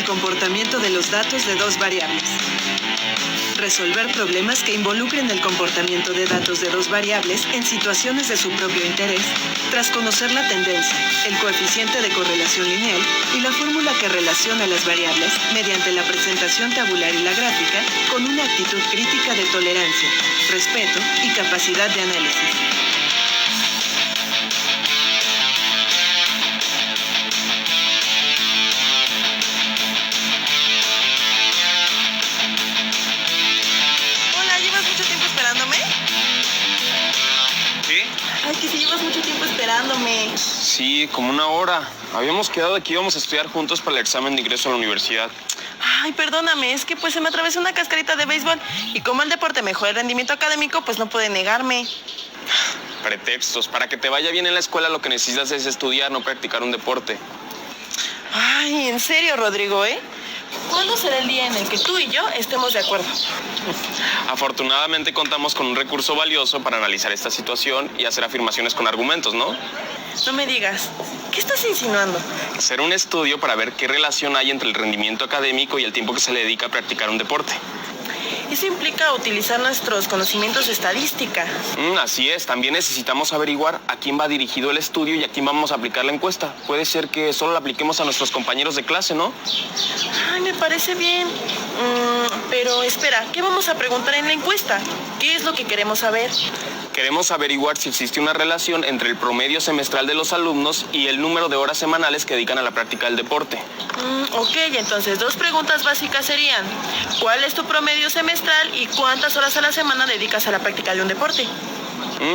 el comportamiento de los datos de dos variables. Resolver problemas que involucren el comportamiento de datos de dos variables en situaciones de su propio interés, tras conocer la tendencia, el coeficiente de correlación lineal y la fórmula que relaciona las variables mediante la presentación tabular y la gráfica con una actitud crítica de tolerancia, respeto y capacidad de análisis. Ay, que si llevas mucho tiempo esperándome. Sí, como una hora. Habíamos quedado de que íbamos a estudiar juntos para el examen de ingreso a la universidad. Ay, perdóname, es que pues se me atravesó una cascarita de béisbol y como el deporte mejora el rendimiento académico, pues no pude negarme. Pretextos. Para que te vaya bien en la escuela lo que necesitas es estudiar, no practicar un deporte. Ay, en serio, Rodrigo, ¿eh? ¿Cuándo será el día en el que tú y yo estemos de acuerdo? Afortunadamente contamos con un recurso valioso para analizar esta situación y hacer afirmaciones con argumentos, ¿no? No me digas. ¿Qué estás insinuando? Hacer un estudio para ver qué relación hay entre el rendimiento académico y el tiempo que se le dedica a practicar un deporte. Eso implica utilizar nuestros conocimientos de estadística. Así es. También necesitamos averiguar a quién va dirigido el estudio y a quién vamos a aplicar la encuesta. Puede ser que solo la apliquemos a nuestros compañeros de clase, ¿no? Ay, me parece bien. Pero espera, ¿qué vamos a preguntar en la encuesta? ¿Qué es lo que queremos saber? Queremos averiguar si existe una relación entre el promedio semestral de los alumnos y el número de horas semanales que dedican a la práctica del deporte. Ok, entonces 2 preguntas básicas serían: ¿cuál es tu promedio semestral y cuántas horas a la semana dedicas a la práctica de un deporte?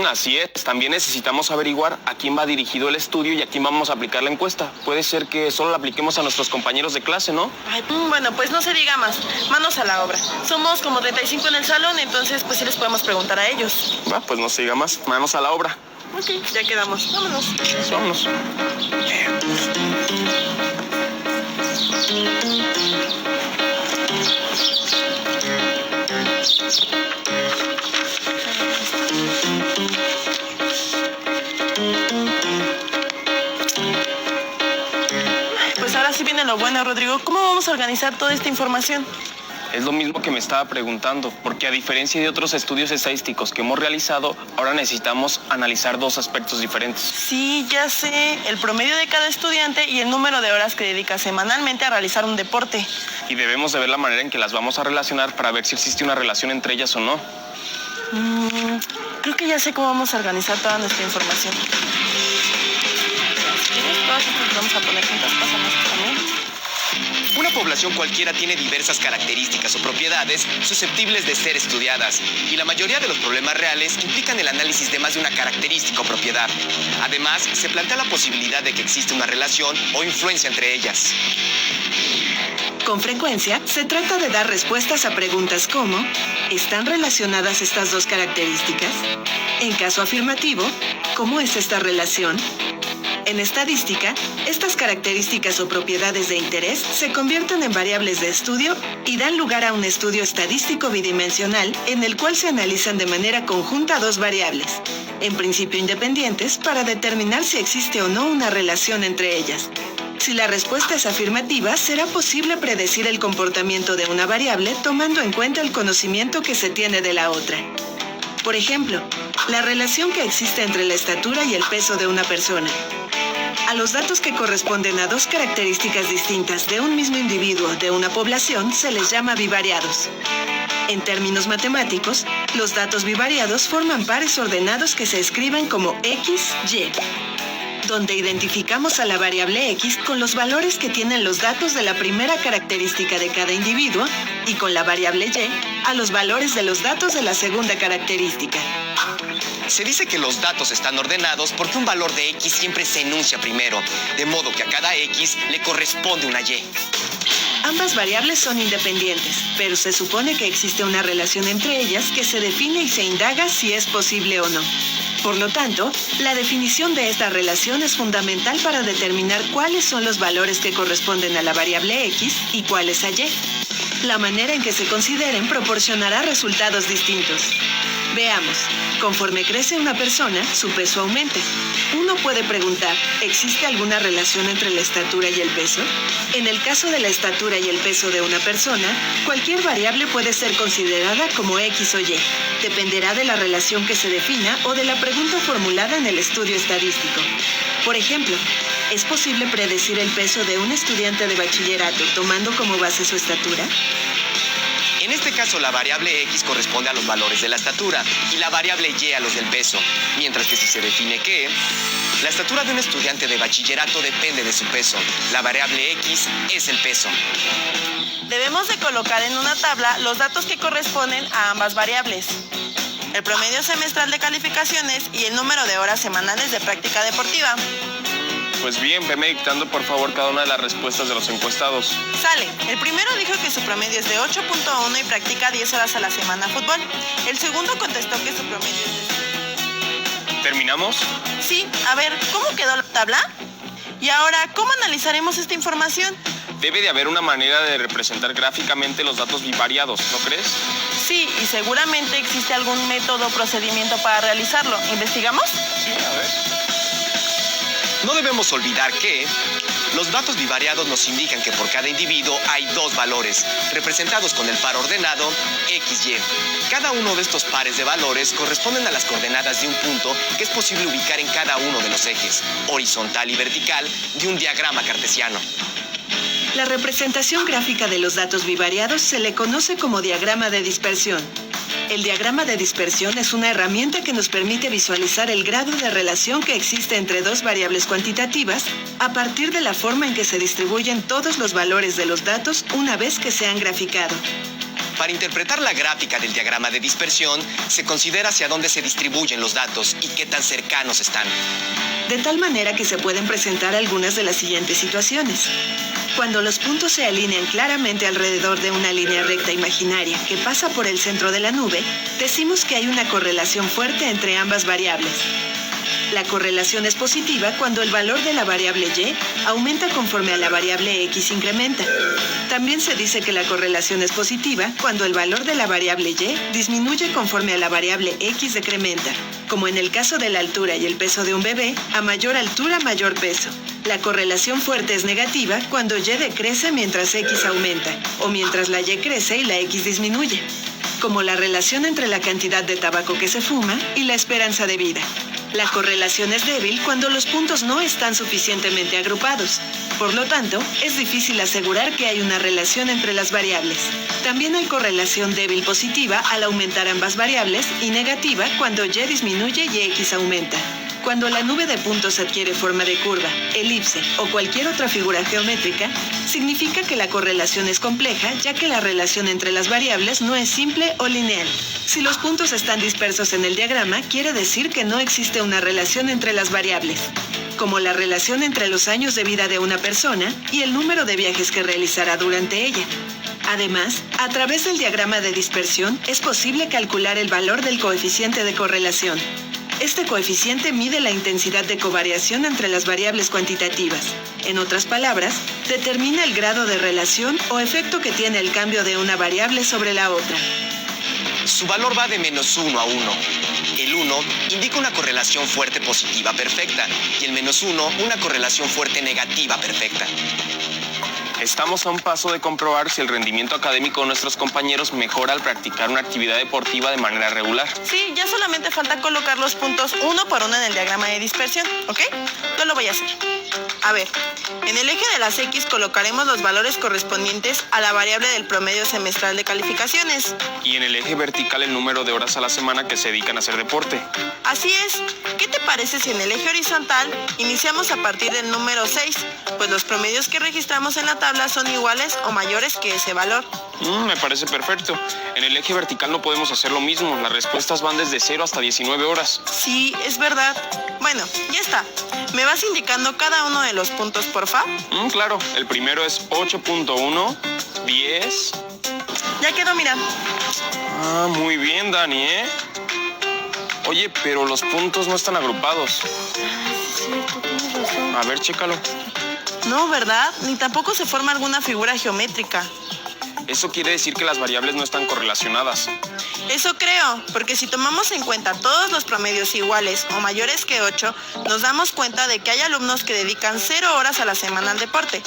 Así es. También necesitamos averiguar a quién va dirigido el estudio y a quién vamos a aplicar la encuesta. Puede ser que solo la apliquemos a nuestros compañeros de clase, ¿no? Ay, bueno, pues no se diga más. Manos a la obra. Somos como 35 en el salón, entonces pues sí les podemos preguntar a ellos. Va, pues no se diga más. Manos a la obra. Ok, ya quedamos. Vámonos. Vámonos. Pues ahora sí viene lo bueno, Rodrigo. ¿Cómo vamos a organizar toda esta información? Es lo mismo que me estaba preguntando, porque a diferencia de otros estudios estadísticos que hemos realizado, ahora necesitamos analizar 2 aspectos diferentes. Sí, ya sé. El promedio de cada estudiante y el número de horas que dedica semanalmente a realizar un deporte. Y debemos de ver la manera en que las vamos a relacionar para ver si existe una relación entre ellas o no. Creo que ya sé cómo vamos a organizar toda nuestra información. Si quieres, todas estas vamos a poner juntas, pásanos también. Una población cualquiera tiene diversas características o propiedades susceptibles de ser estudiadas, y la mayoría de los problemas reales implican el análisis de más de una característica o propiedad. Además, se plantea la posibilidad de que existe una relación o influencia entre ellas. Con frecuencia, se trata de dar respuestas a preguntas como: ¿están relacionadas estas 2 características? En caso afirmativo, ¿cómo es esta relación? En estadística, estas características o propiedades de interés se convierten en variables de estudio y dan lugar a un estudio estadístico bidimensional en el cual se analizan de manera conjunta 2 variables, en principio independientes, para determinar si existe o no una relación entre ellas. Si la respuesta es afirmativa, será posible predecir el comportamiento de una variable tomando en cuenta el conocimiento que se tiene de la otra. Por ejemplo, la relación que existe entre la estatura y el peso de una persona. A los datos que corresponden a 2 características distintas de un mismo individuo de una población se les llama bivariados. En términos matemáticos, los datos bivariados forman pares ordenados que se escriben como X, Y, donde identificamos a la variable X con los valores que tienen los datos de la primera característica de cada individuo y con la variable Y a los valores de los datos de la segunda característica. Se dice que los datos están ordenados porque un valor de X siempre se enuncia primero, de modo que a cada X le corresponde una Y. Ambas variables son independientes, pero se supone que existe una relación entre ellas que se define y se indaga si es posible o no. Por lo tanto, la definición de esta relación es fundamental para determinar cuáles son los valores que corresponden a la variable X y cuáles a Y. La manera en que se consideren proporcionará resultados distintos. Veamos, conforme crece una persona, su peso aumenta. Uno puede preguntar, ¿existe alguna relación entre la estatura y el peso? En el caso de la estatura y el peso de una persona, cualquier variable puede ser considerada como X o Y. Dependerá de la relación que se defina o de la pregunta formulada en el estudio estadístico. Por ejemplo, ¿es posible predecir el peso de un estudiante de bachillerato tomando como base su estatura? En este caso, la variable X corresponde a los valores de la estatura y la variable Y a los del peso, mientras que si se define que la estatura de un estudiante de bachillerato depende de su peso, la variable X es el peso. Debemos de colocar en una tabla los datos que corresponden a ambas variables: el promedio semestral de calificaciones y el número de horas semanales de práctica deportiva. Pues bien, veme dictando por favor cada una de las respuestas de los encuestados. Sale. El primero dijo que su promedio es de 8.1 y practica 10 horas a la semana fútbol. El segundo contestó que su promedio es de... ¿Terminamos? Sí, a ver, ¿cómo quedó la tabla? Y ahora, ¿cómo analizaremos esta información? Debe de haber una manera de representar gráficamente los datos bivariados, ¿no crees? Sí, y seguramente existe algún método o procedimiento para realizarlo. ¿Investigamos? Sí, a ver. No debemos olvidar que los datos bivariados nos indican que por cada individuo hay dos valores, representados con el par ordenado XY. Cada uno de estos pares de valores corresponden a las coordenadas de un punto que es posible ubicar en cada uno de los ejes, horizontal y vertical, de un diagrama cartesiano. La representación gráfica de los datos bivariados se le conoce como diagrama de dispersión. El diagrama de dispersión es una herramienta que nos permite visualizar el grado de relación que existe entre dos variables cuantitativas a partir de la forma en que se distribuyen todos los valores de los datos una vez que se han graficado. Para interpretar la gráfica del diagrama de dispersión, se considera hacia dónde se distribuyen los datos y qué tan cercanos están. De tal manera que se pueden presentar algunas de las siguientes situaciones. Cuando los puntos se alinean claramente alrededor de una línea recta imaginaria que pasa por el centro de la nube, decimos que hay una correlación fuerte entre ambas variables. La correlación es positiva cuando el valor de la variable Y aumenta conforme a la variable X incrementa. También se dice que la correlación es positiva cuando el valor de la variable Y disminuye conforme a la variable X decrementa, como en el caso de la altura y el peso de un bebé, a mayor altura, mayor peso. La correlación fuerte es negativa cuando Y decrece mientras X aumenta, o mientras la Y crece y la X disminuye, como la relación entre la cantidad de tabaco que se fuma y la esperanza de vida. La correlación es débil cuando los puntos no están suficientemente agrupados. Por lo tanto, es difícil asegurar que hay una relación entre las variables. También hay correlación débil positiva al aumentar ambas variables y negativa cuando Y disminuye y X aumenta. Cuando la nube de puntos adquiere forma de curva, elipse o cualquier otra figura geométrica, significa que la correlación es compleja, ya que la relación entre las variables no es simple o lineal. Si los puntos están dispersos en el diagrama, quiere decir que no existe una relación entre las variables, como la relación entre los años de vida de una persona y el número de viajes que realizará durante ella. Además, a través del diagrama de dispersión es posible calcular el valor del coeficiente de correlación. Este coeficiente mide la intensidad de covariación entre las variables cuantitativas. En otras palabras, determina el grado de relación o efecto que tiene el cambio de una variable sobre la otra. Su valor va de -1 a 1. El 1 indica una correlación fuerte positiva perfecta y el -1 una correlación fuerte negativa perfecta. Estamos a un paso de comprobar si el rendimiento académico de nuestros compañeros mejora al practicar una actividad deportiva de manera regular. Sí, ya solamente falta colocar los puntos uno por uno en el diagrama de dispersión, ¿ok? Yo lo voy a hacer. A ver, en el eje de las X colocaremos los valores correspondientes a la variable del promedio semestral de calificaciones. Y en el eje vertical el número de horas a la semana que se dedican a hacer deporte. Así es. ¿Qué te parece si en el eje horizontal iniciamos a partir del número 6? Pues los promedios que registramos en la tabla son iguales o mayores que ese valor. Me parece perfecto. En el eje vertical no podemos hacer lo mismo. Las respuestas van desde 0 hasta 19 horas. Sí, es verdad. Bueno, ya está. ¿Me vas indicando cada uno de los puntos, porfa? Claro. El primero es 8.1, 10. Ya quedó, mira. Muy bien, Dani, ¿eh? Oye, pero los puntos no están agrupados. Sí, cierto, tienes razón. A ver, chécalo. No, ¿verdad? Ni tampoco se forma alguna figura geométrica. Eso quiere decir que las variables no están correlacionadas. Eso creo, porque si tomamos en cuenta todos los promedios iguales o mayores que 8, nos damos cuenta de que hay alumnos que dedican 0 horas a la semana al deporte,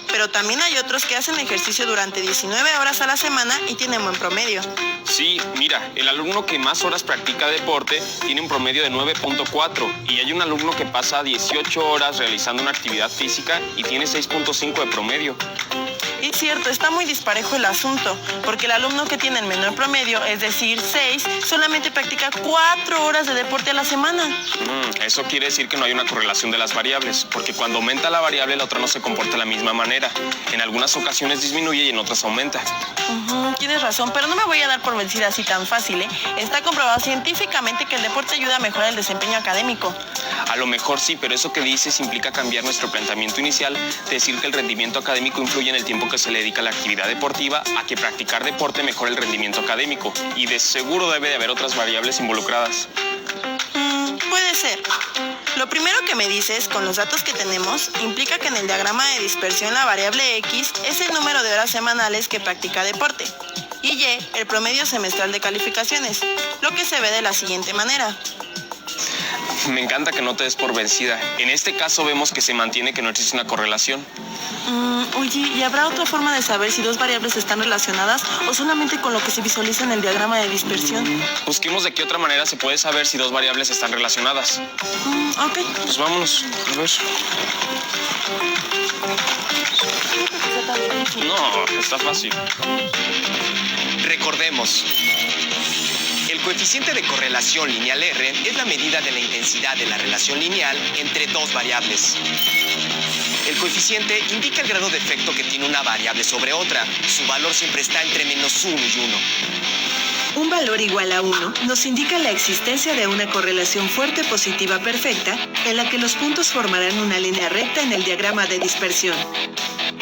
pero también hay otros que hacen ejercicio durante 19 horas a la semana y tienen buen promedio. Sí, mira, el alumno que más horas practica deporte tiene un promedio de 9.4 y hay un alumno que pasa 18 horas realizando una actividad física y tiene 6.5 de promedio. Es cierto, está muy disparejo el asunto, porque el alumno que tiene el menor promedio, es decir, 6, solamente practica 4 horas de deporte a la semana. Eso quiere decir que no hay una correlación de las variables, porque cuando aumenta la variable, la otra no se comporta de la misma manera. En algunas ocasiones disminuye y en otras aumenta. Tienes razón, pero no me voy a dar por vencida así tan fácil, ¿eh? Está comprobado científicamente que el deporte ayuda a mejorar el desempeño académico. A lo mejor sí, pero eso que dices implica cambiar nuestro planteamiento inicial, de decir que el rendimiento académico influye en el tiempo que se le dedica a la actividad deportiva, a que practicar deporte mejora el rendimiento académico. Y de seguro debe de haber otras variables involucradas. Puede ser. Lo primero que me dices, con los datos que tenemos, implica que en el diagrama de dispersión la variable X es el número de horas semanales que practica deporte y Y el promedio semestral de calificaciones, lo que se ve de la siguiente manera. Me encanta que no te des por vencida. En este caso vemos que se mantiene que no existe una correlación. Oye, ¿y habrá otra forma de saber si dos variables están relacionadas o solamente con lo que se visualiza en el diagrama de dispersión? Busquemos de qué otra manera se puede saber si dos variables están relacionadas. Ok. Pues vámonos, a ver. No, está fácil. Recordemos, el coeficiente de correlación lineal R es la medida de la intensidad de la relación lineal entre dos variables. El coeficiente indica el grado de efecto que tiene una variable sobre otra. Su valor siempre está entre -1 y 1. Un valor igual a 1 nos indica la existencia de una correlación fuerte positiva perfecta en la que los puntos formarán una línea recta en el diagrama de dispersión,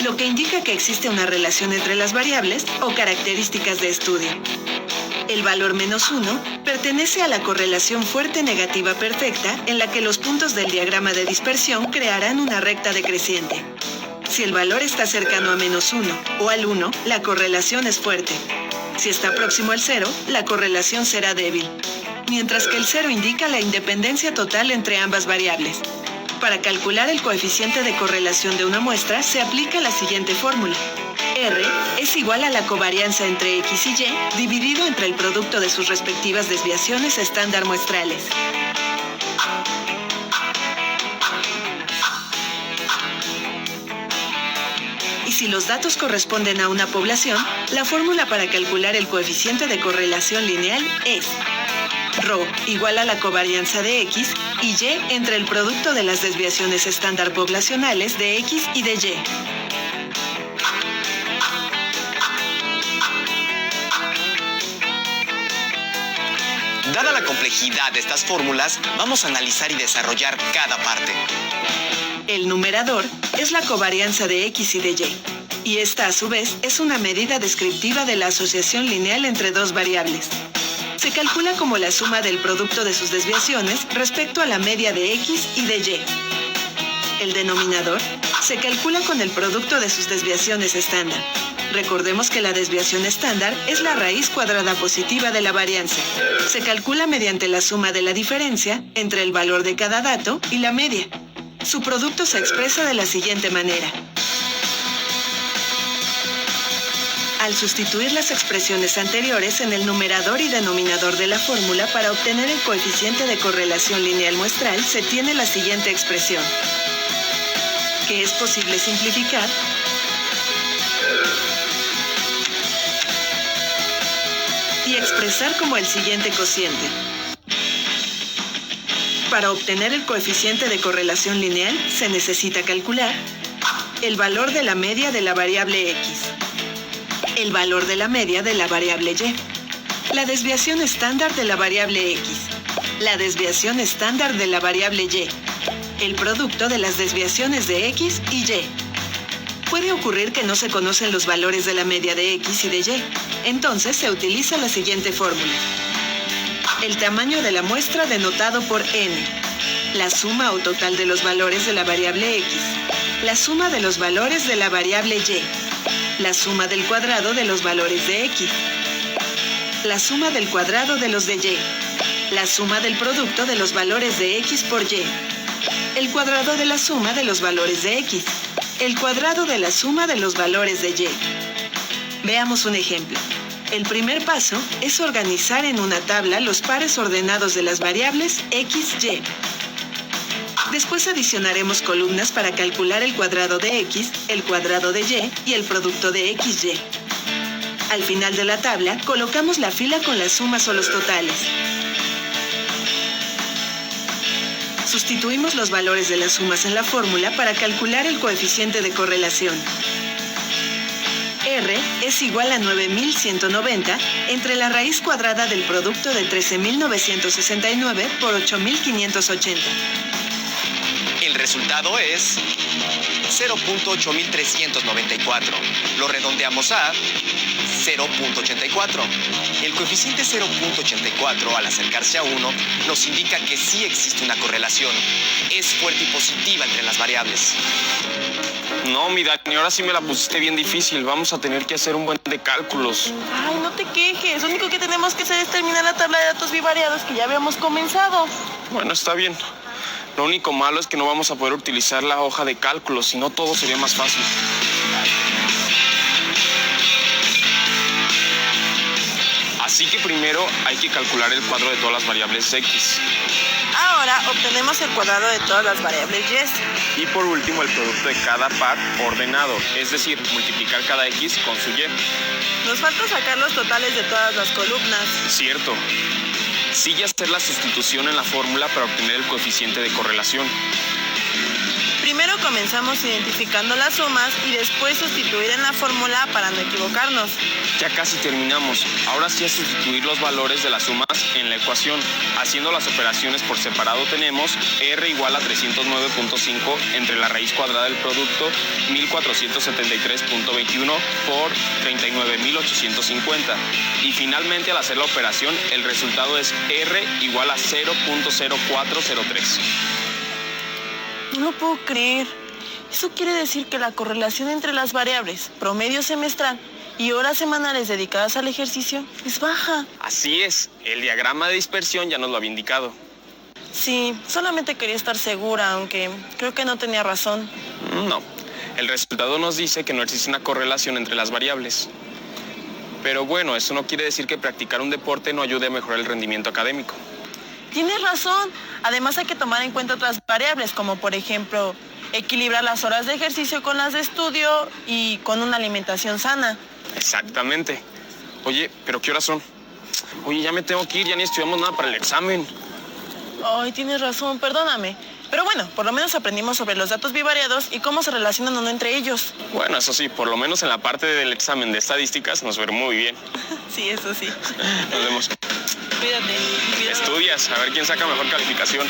lo que indica que existe una relación entre las variables o características de estudio. El valor -1 pertenece a la correlación fuerte negativa perfecta en la que los puntos del diagrama de dispersión crearán una recta decreciente. Si el valor está cercano a -1 o al 1, la correlación es fuerte. Si está próximo al 0, la correlación será débil, mientras que el 0 indica la independencia total entre ambas variables. Para calcular el coeficiente de correlación de una muestra, se aplica la siguiente fórmula. R es igual a la covarianza entre X y Y dividido entre el producto de sus respectivas desviaciones estándar muestrales. Y si los datos corresponden a una población, la fórmula para calcular el coeficiente de correlación lineal es ρ igual a la covarianza de X y Y entre el producto de las desviaciones estándar poblacionales de X y de Y. Dada la complejidad de estas fórmulas, vamos a analizar y desarrollar cada parte. El numerador es la covarianza de X y de Y, y esta a su vez es una medida descriptiva de la asociación lineal entre dos variables. Se calcula como la suma del producto de sus desviaciones respecto a la media de X y de Y. El denominador se calcula con el producto de sus desviaciones estándar. Recordemos que la desviación estándar es la raíz cuadrada positiva de la varianza. Se calcula mediante la suma de la diferencia entre el valor de cada dato y la media. Su producto se expresa de la siguiente manera. Al sustituir las expresiones anteriores en el numerador y denominador de la fórmula para obtener el coeficiente de correlación lineal muestral, se tiene la siguiente expresión, que es posible simplificar y expresar como el siguiente cociente. Para obtener el coeficiente de correlación lineal, se necesita calcular el valor de la media de la variable X, el valor de la media de la variable Y, la desviación estándar de la variable X, la desviación estándar de la variable Y, el producto de las desviaciones de X y Y. Puede ocurrir que no se conocen los valores de la media de X y de Y. Entonces se utiliza la siguiente fórmula. El tamaño de la muestra denotado por n, la suma o total de los valores de la variable X, la suma de los valores de la variable Y, la suma del cuadrado de los valores de X. la suma del cuadrado de los de y, la suma del producto de los valores de x por y, el cuadrado de la suma de los valores de x, el cuadrado de la suma de los valores de y. Veamos un ejemplo. El primer paso es organizar en una tabla los pares ordenados de las variables x, y. Después adicionaremos columnas para calcular el cuadrado de x, el cuadrado de y el producto de x, y. Al final de la tabla, colocamos la fila con las sumas o los totales. Sustituimos los valores de las sumas en la fórmula para calcular el coeficiente de correlación. R es igual a 9.190 entre la raíz cuadrada del producto de 13.969 por 8.580. El resultado es 0.8394. Lo redondeamos a 0.84. El coeficiente 0.84, al acercarse a 1, nos indica que sí existe una correlación. Es fuerte y positiva entre las variables. No, mi Dani, ahora sí me la pusiste bien difícil. Vamos a tener que hacer un buen de cálculos. Ay, no te quejes. Lo único que tenemos que hacer es terminar la tabla de datos bivariados que ya habíamos comenzado. Bueno, está bien. Lo único malo es que no vamos a poder utilizar la hoja de cálculo, si no todo sería más fácil. Así que primero hay que calcular el cuadro de todas las variables x. Ahora obtenemos el cuadrado de todas las variables y. Y por último el producto de cada par ordenado, es decir, multiplicar cada x con su y. Nos falta sacar los totales de todas las columnas. Cierto. Sigue hacer la sustitución en la fórmula para obtener el coeficiente de correlación. Primero comenzamos identificando las sumas y después sustituir en la fórmula para no equivocarnos. Ya casi terminamos. Ahora sí es sustituir los valores de las sumas en la ecuación. Haciendo las operaciones por separado tenemos R igual a 309.5 entre la raíz cuadrada del producto 1473.21 por 39.850. Y finalmente al hacer la operación el resultado es R igual a 0.0403. No lo puedo creer. Eso quiere decir que la correlación entre las variables promedio semestral y horas semanales dedicadas al ejercicio es baja. Así es, el diagrama de dispersión ya nos lo había indicado. Sí, solamente quería estar segura, aunque creo que no tenía razón. No, el resultado nos dice que no existe una correlación entre las variables. Pero bueno, eso no quiere decir que practicar un deporte no ayude a mejorar el rendimiento académico. Tienes razón. Además hay que tomar en cuenta otras variables, como por ejemplo, equilibrar las horas de ejercicio con las de estudio y con una alimentación sana. Exactamente. Oye, ¿pero qué horas son? Oye, ya me tengo que ir, ya ni estudiamos nada para el examen. Ay, tienes razón, perdóname. Pero bueno, por lo menos aprendimos sobre los datos bivariados y cómo se relacionan o no entre ellos. Bueno, eso sí, por lo menos en la parte del examen de estadísticas nos fue muy bien. Sí, eso sí. Nos vemos. Cuídate. Estudias, a ver quién saca mejor calificación.